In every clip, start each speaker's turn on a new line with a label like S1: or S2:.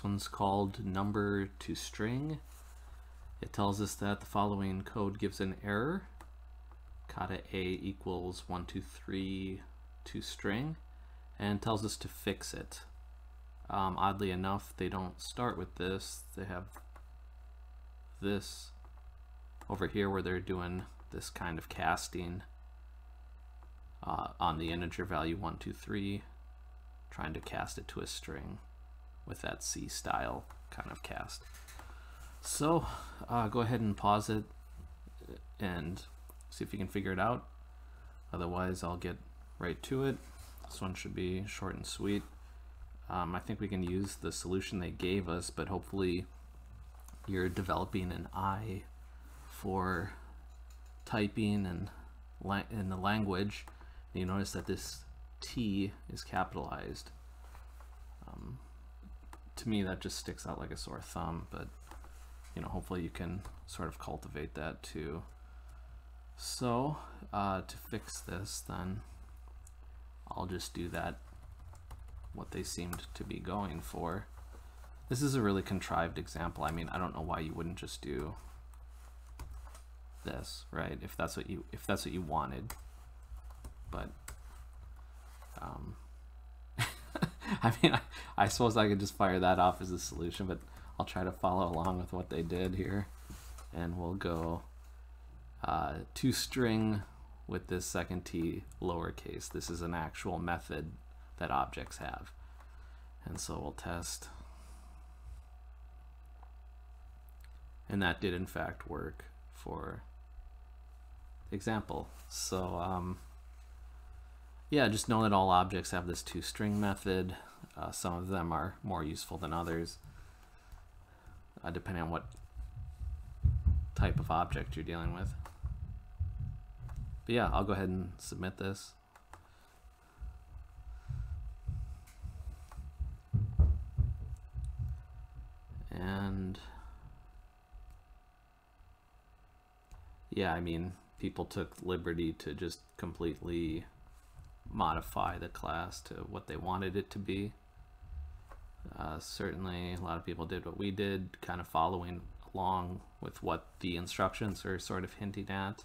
S1: This one's called number to string. It tells us that the following code gives an error. Kata A equals 123 to string, and tells us to fix it. Oddly enough, they don't start with this. They have this over here where they're doing this kind of casting on the integer value 123, trying to cast it to a string with that C style kind of cast. So go ahead and pause it and see if you can figure it out. Otherwise, I'll get right to it. This one should be short and sweet. I think we can use the solution they gave us, but hopefully you're developing an eye for typing and in the language. You notice that this T is capitalized. To me, that just sticks out like a sore thumb, but you know, hopefully you can sort of cultivate that too. So to fix this, then I'll just do that, what they seemed to be going for. This is a really contrived example. I mean, I don't know why you wouldn't just do this, right? If that's what you wanted. But I mean, I suppose I could just fire that off as a solution, but I'll try to follow along with what they did here, and we'll go ToString with this second T lowercase. This is an actual method that objects have, and so we'll test, and that did in fact work for example. So yeah, just know that all objects have this ToString method. Some of them are more useful than others, depending on what type of object you're dealing with. But yeah, I'll go ahead and submit this. And yeah, I mean, people took liberty to just completely modify the class to what they wanted it to be. Certainly a lot of people did what we did, kind of following along with what the instructions are sort of hinting at.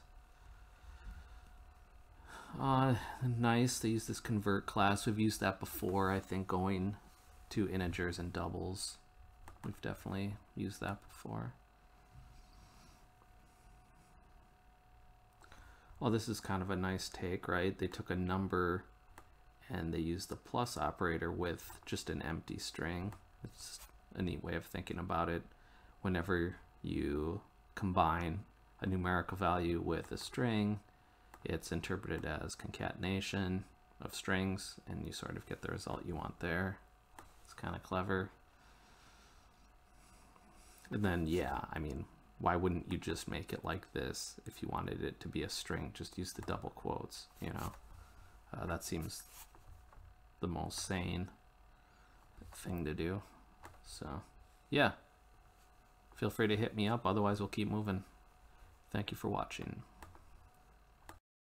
S1: Nice, they use this convert class. We've used that before, I think, going to integers and doubles. We've definitely used that before. Well, this is kind of a nice take, right? They took a number and they used the plus operator with just an empty string. It's a neat way of thinking about it. Whenever you combine a numerical value with a string, it's interpreted as concatenation of strings, and you sort of get the result you want there. It's kind of clever. And then, yeah, I mean, why wouldn't you just make it like this if you wanted it to be a string? Just use the double quotes, you know. That seems the most sane thing to do. So, yeah. Feel free to hit me up, otherwise we'll keep moving. Thank you for watching.